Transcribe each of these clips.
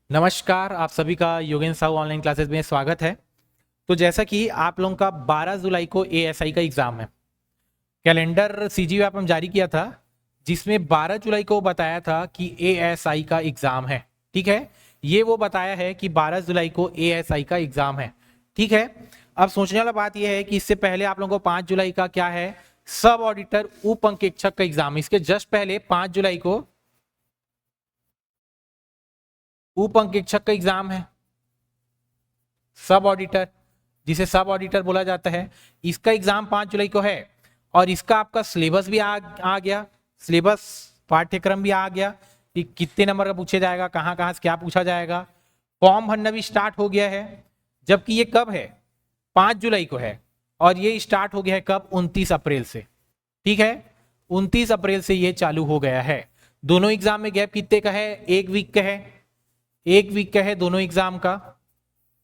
नमस्कार, आप सभी का योगेंद्र साहू ऑनलाइन क्लासेस में स्वागत है। तो जैसा कि आप लोगों का 12 जुलाई को एएसआई का एग्जाम है। कैलेंडर सीजी ऐप हम जारी किया था जिसमें 12 जुलाई को बताया था कि एएसआई का एग्जाम है। ठीक है, ये वो बताया है कि 12 जुलाई को एएसआई का एग्जाम है। ठीक है, अब सोचने वाला बात यह है कि इससे पहले आप लोगों को 5 जुलाई का क्या है, सब ऑडिटर उप अंकेक्षक का एग्जाम। इसके जस्ट पहले 5 जुलाई को उप अंकेक्षक का एग्जाम है, सब ऑडिटर, जिसे सब ऑडिटर बोला जाता है। इसका एग्जाम 5 जुलाई को है और इसका आपका सिलेबस भी आ गया, सिलेबस पाठ्यक्रम भी आ गया कि कितने नंबर का पूछा जाएगा, कहां कहां से क्या पूछा जाएगा। फॉर्म भरना भी स्टार्ट हो गया है, जबकि ये कब है, 5 जुलाई को है और ये स्टार्ट हो गया है कब, 29 अप्रैल से। ठीक है, 29 अप्रैल से ये चालू हो गया है। दोनों एग्जाम में गैप कितने का है, 1 वीक का है, 1 वीक का है दोनों एग्जाम का।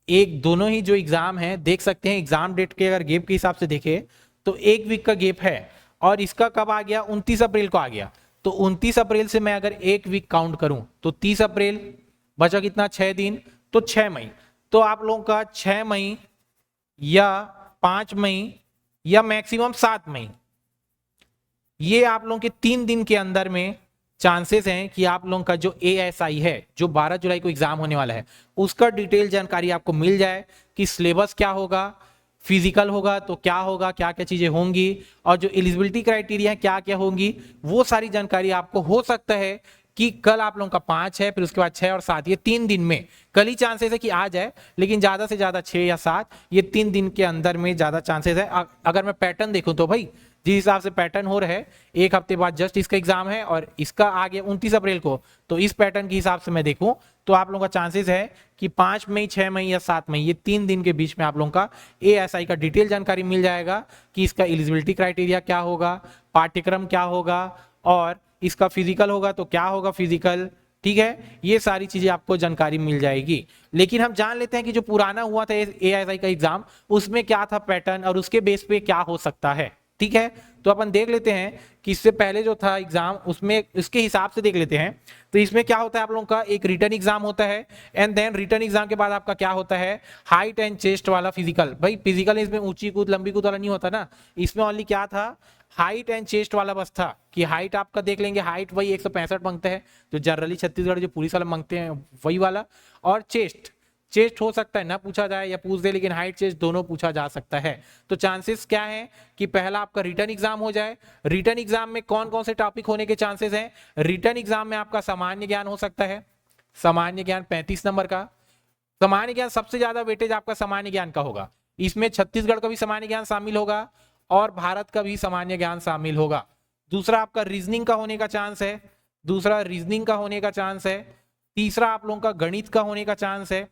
एक दोनों ही जो एग्जाम है देख सकते हैं, एग्जाम डेट के अगर गैप के हिसाब से देखें तो 1 वीक का गैप है और इसका कब आ गया, 29 अप्रैल को आ गया। तो 29 अप्रैल से मैं अगर 1 वीक काउंट करूं तो 30 अप्रैल बचा कितना, 6 दिन, तो 6 मई। तो आप लोगों का 6 मई या 5 मई या मैक्सिमम 7 मई, ये आप लोगों के 3 दिन के अंदर में चांसेस हैं कि आप लोगों का जो एएसआई है, जो 12 जुलाई को एग्जाम होने वाला है, उसका डिटेल जानकारी आपको मिल जाए कि सिलेबस क्या होगा, फिजिकल होगा तो क्या होगा, क्या क्या चीजें होंगी और जो एलिजिबिलिटी क्राइटेरिया है क्या क्या होंगी, वो सारी जानकारी आपको हो सकता है कि कल आप लोगों का 5 है, फिर उसके बाद 6 और 7, ये 3 दिन में, कल ही चांसेस है कि आ जाए, लेकिन ज्यादा से ज्यादा 6 या 7, ये 3 दिन के अंदर में ज्यादा चांसेस है। अगर मैं पैटर्न देखूं तो भाई जिस हिसाब से पैटर्न हो रहा है, 1 हफ्ते बाद जस्ट इसका एग्जाम है और इसका आ गया 29 अप्रैल को, तो इस पैटर्न के हिसाब से मैं देखूं तो आप लोगों का चांसेस है कि 5 मई, 6 मई या 7 मई, ये 3 दिन के बीच में आप लोगों का एएसआई का डिटेल जानकारी मिल जाएगा कि इसका एलिजिबिलिटी क्राइटेरिया क्या होगा, पाठ्यक्रम क्या होगा और इसका फिजिकल होगा तो क्या होगा फिजिकल। ठीक है, ये सारी चीजें आपको जानकारी मिल जाएगी। लेकिन हम जान लेते हैं कि जो पुराना हुआ था एएसआई का एग्जाम, उसमें क्या था पैटर्न और उसके बेस पे क्या हो सकता है। ठीक है, तो अपन देख लेते हैं कि इससे पहले जो था एग्जाम, उसमें इसके हिसाब से देख लेते हैं। तो इसमें क्या होता है, आप लोगों का एक रिटर्न एग्जाम होता है एंड देन रिटर्न एग्जाम के बाद आपका क्या होता है, हाइट एंड चेस्ट वाला फिजिकल। भाई फिजिकल इसमें ऊंची कूद लंबी कूद वाला नहीं होता ना, इसमें ओनली क्या था, हाइट एंड चेस्ट वाला बस था कि हाइट आपका देख लेंगे, हाइट वही 165 मांगते हैं जो जनरली छत्तीसगढ़ जो पुलिस वाले मांगते हैं वही वाला, और चेस्ट, चेस्ट हो सकता है ना पूछा जाए या पूछ दे, लेकिन हाइट चेस्ट दोनों पूछा जा सकता है। तो चांसेस क्या है कि पहला आपका रिटर्न एग्जाम हो जाए। रिटर्न एग्जाम में कौन कौन से टॉपिक होने के चांसेस हैं, रिटर्न एग्जाम में आपका सामान्य ज्ञान हो सकता है, सामान्य ज्ञान 35 नंबर का। सामान्य ज्ञान सबसे ज्यादा वेटेज आपका सामान्य ज्ञान का होगा, इसमें छत्तीसगढ़ का भी सामान्य ज्ञान शामिल होगा और भारत का भी सामान्य ज्ञान शामिल होगा। दूसरा आपका रीजनिंग का होने का चांस है, दूसरा रीजनिंग का होने का चांस है। तीसरा आप लोगों का गणित का होने का चांस है,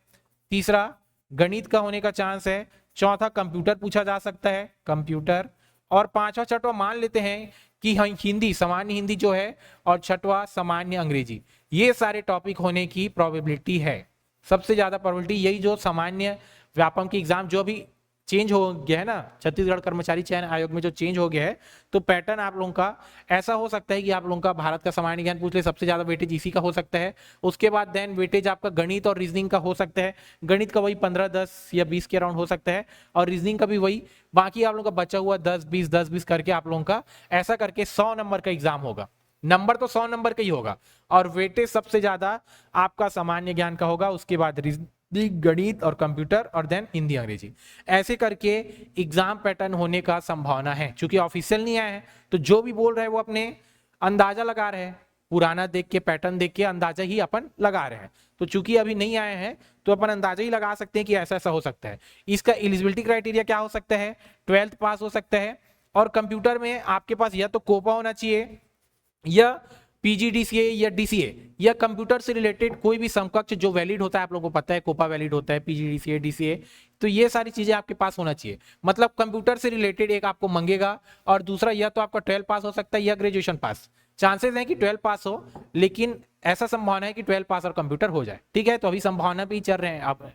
तीसरा गणित का होने का चांस है। चौथा कंप्यूटर पूछा जा सकता है, कंप्यूटर। और पांचवा छठवा मान लेते हैं कि हिंदी, सामान्य हिंदी जो है, और छठवा सामान्य अंग्रेजी। ये सारे टॉपिक होने की प्रोबेबिलिटी है, सबसे ज्यादा प्रोबेबिलिटी यही जो सामान्य व्यापम की एग्जाम जो अभी चेंज हो गया है ना, छत्तीसगढ़ कर्मचारी चयन आयोग में जो चेंज हो गया है, तो पैटर्न आप लोगों का ऐसा हो सकता है कि आप लोगों का भारत का सामान्य ज्ञान पूछ ले, सबसे ज्यादा वेटेज इसी का हो सकता है। उसके बाद देन वेटेज आपका गणित और रीजनिंग का हो सकता है, गणित का वही 15, 10 या 20 के अराउंड हो सकता है और रीजनिंग का भी वही। बाकी आप लोगों का बचा हुआ 10, 20, 10, 20 करके आप लोगों का ऐसा करके 100 नंबर का एग्जाम होगा। नंबर तो 100 नंबर का ही होगा और वेटेज सबसे ज्यादा आपका सामान्य ज्ञान का होगा, उसके बाद गणित और कंप्यूटर और देन हिंदी अंग्रेजी। ऐसे करके एग्जाम पैटर्न होने का संभावना है। चूंकि ऑफिशियल नहीं आया है तो जो भी बोल रहे हैं वो अपने अंदाजा लगा रहे हैं, पुराना देख के पैटर्न देख के अंदाजा ही अपन लगा रहे हैं। तो चूंकि अभी नहीं आए हैं तो अपन अंदाजा ही लगा सकते हैं कि ऐसा ऐसा हो सकता है। इसका एलिजिबिलिटी क्राइटेरिया क्या हो सकता है, 12th पास हो सकता है और कंप्यूटर में आपके पास या तो कोपा होना चाहिए या पीजीडीसीए या डीसीए या कंप्यूटर से रिलेटेड कोई भी समकक्ष जो वैलिड होता है, आप लोगों को पता है कोपा वैलिड होता है, पीजीडीसीए, डीसीए, तो ये सारी चीजें आपके पास होना चाहिए। मतलब कंप्यूटर से रिलेटेड एक आपको मांगेगा और दूसरा या तो आपका 12 पास हो सकता है या ग्रेजुएशन पास। चांसेस है कि 12 पास हो, लेकिन ऐसा संभावना है कि 12 पास और कंप्यूटर हो जाए। ठीक है, तो अभी संभावना भी चल रहे हैं आप,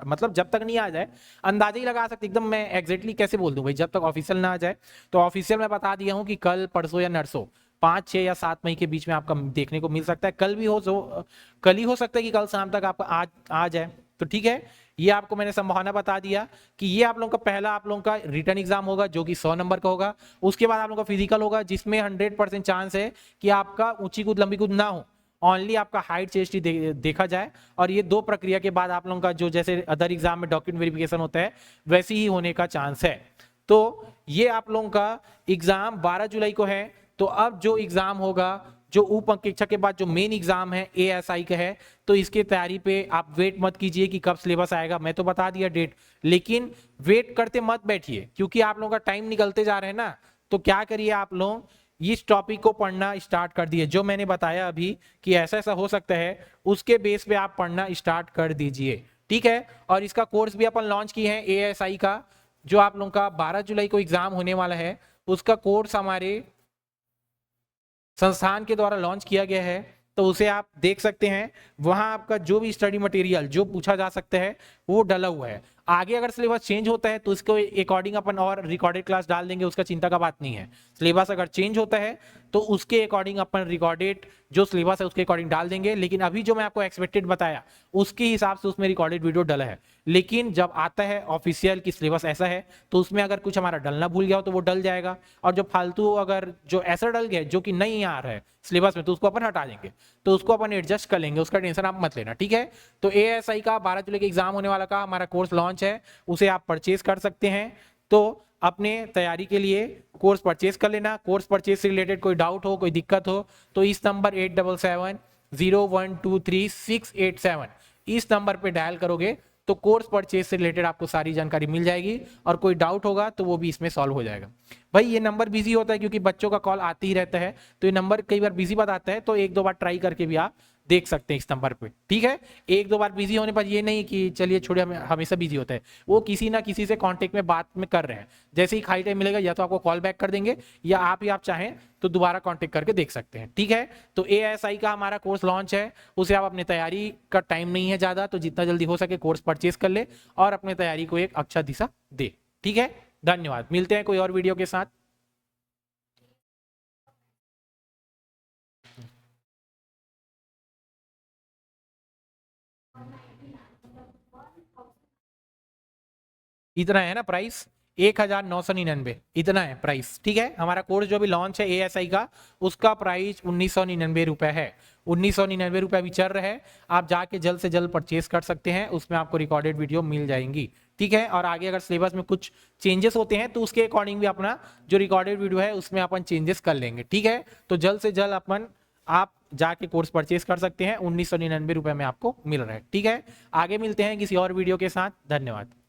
मतलब जब तक नहीं आ जाए अंदाजा ही लगा सकते, एकदम मैं एग्जैक्टली कैसे बोल दूं भाई, जब तक ऑफिशियल ना आ जाए। तो ऑफिशियल मैं बता दिया हूं कि कल परसों या नरसों 5, 6 या 7 मई के बीच में आपका देखने को मिल सकता है। कल भी हो, कल ही हो सकता है कि कल शाम तक आपका आज आ जाए। तो ठीक है, ये आपको मैंने संभावना बता दिया कि ये आप लोगों का पहला आप लोगों का रिटर्न एग्जाम होगा जो कि 100 नंबर का होगा। उसके बाद आप लोगों का फिजिकल होगा जिसमें 100% चांस है कि आपका ऊंची कूद लंबी कूद ना हो, ओनली आपका हाइट चेस्ट ही देखा जाए। और ये 2 प्रक्रिया के बाद आप लोगों का जो जैसे अदर एग्जाम में डॉक्यूमेंट वेरिफिकेशन होता है वैसे ही होने का चांस है। तो ये आप लोगों का एग्जाम 12 जुलाई को है। तो अब जो एग्जाम होगा, जो उप अंक शिक्षक के बाद जो मेन एग्जाम है ASI का है, तो इसके तैयारी पे आप वेट मत कीजिए कि कब सिलेबस आएगा, मैं तो बता दिया डेट, लेकिन वेट करते मत बैठिए क्योंकि आप लोगों का टाइम निकलते जा रहे हैं ना। तो क्या करिए, आप लोग इस टॉपिक को पढ़ना स्टार्ट कर दिए, जो मैंने बताया अभी कि ऐसा ऐसा हो सकता है, उसके बेस पे आप पढ़ना स्टार्ट कर दीजिए, ठीक है। और इसका कोर्स भी अपन लॉन्च किए हैं ASI का, जो आप लोगों का 12 जुलाई को एग्जाम होने वाला है, उसका कोर्स हमारे संस्थान के द्वारा लॉन्च किया गया है। तो उसे आप देख सकते हैं, वहां आपका जो भी स्टडी मटेरियल जो पूछा जा सकता है वो डला हुआ है। आगे अगर सिलेबस चेंज होता है तो इसको अकॉर्डिंग अपन और रिकॉर्डेड क्लास डाल देंगे, उसका चिंता का बात नहीं है। सिलेबस अगर चेंज होता है तो उसके अकॉर्डिंग अपन रिकॉर्डेड जो सिलेबस है उसके अकॉर्डिंग डाल देंगे, लेकिन अभी जो मैं आपको एक्सपेक्टेड बताया उसके हिसाब से उसमें रिकॉर्डेड वीडियो डला है। लेकिन जब आता है ऑफिशियल की सिलेबस ऐसा है तो उसमें अगर कुछ हमारा डलना भूल गया हो तो वो डल जाएगा, और जो फालतू अगर जो ऐसा डल गया जो कि नहीं आ रहा है सिलेबस में तो उसको अपन हटा देंगे, तो उसको अपन एडजस्ट कर लेंगे, उसका टेंशन आप मत लेना, ठीक है। तो ASI का 12 जुलाई के एग्जाम होने वाला का हमारा कोर्स लॉन्च है, उसे आप परचेज कर सकते हैं। तो अपने तैयारी के लिए कोर्स परचेज कर लेना। कोर्स परचेज से रिलेटेड कोई डाउट हो, कोई दिक्कत हो तो इस नंबर 8770123687 इस नंबर पे डायल करोगे तो कोर्स परचेज से रिलेटेड आपको सारी जानकारी मिल जाएगी, और कोई डाउट होगा तो वो भी इसमें सॉल्व हो जाएगा। भाई ये नंबर बिजी होता है क्योंकि बच्चों का कॉल आती ही रहता है, तो ये नंबर कई बार बिजी बताता है, तो 1-2 बार ट्राई करके भी आप देख सकते हैं इस नंबर पे, ठीक है। 1-2 बार बिजी होने पर ये नहीं कि चलिए छोड़िए हमेशा बिजी होता है, वो किसी ना किसी से कांटेक्ट में बात में कर रहे हैं। जैसे ही खाली टाइम मिलेगा या तो आपको कॉल बैक कर देंगे या आप चाहें तो दोबारा कांटेक्ट करके देख सकते हैं, ठीक है। तो ASI का हमारा कोर्स लॉन्च है, उसे आप अपनी तैयारी का टाइम नहीं है ज्यादा, तो जितना जल्दी हो सके कोर्स परचेज कर ले और अपनी तैयारी को एक अच्छा दिशा दे, ठीक है। धन्यवाद, मिलते हैं कोई और वीडियो के साथ। इतना है ना प्राइस, 1999 इतना है प्राइस, ठीक है। हमारा कोर्स जो भी लॉन्च है ASI का, उसका प्राइस 1999 रुपए है। 1999 रुपए अभी चल रहा है, आप जाके जल्द से जल्द परचेज कर सकते हैं, उसमें आपको रिकॉर्डेड वीडियो मिल जाएंगी, ठीक है। और आगे अगर सिलेबस में कुछ चेंजेस होते हैं तो उसके अकॉर्डिंग भी अपना जो रिकॉर्डेड वीडियो है उसमें अपन चेंजेस कर लेंगे, ठीक है। तो जल्द से जल्द अपन आप जाके कोर्स परचेज कर सकते हैं, 1999 रुपए में आपको मिल रहा है, ठीक है। आगे मिलते हैं किसी और वीडियो के साथ, धन्यवाद।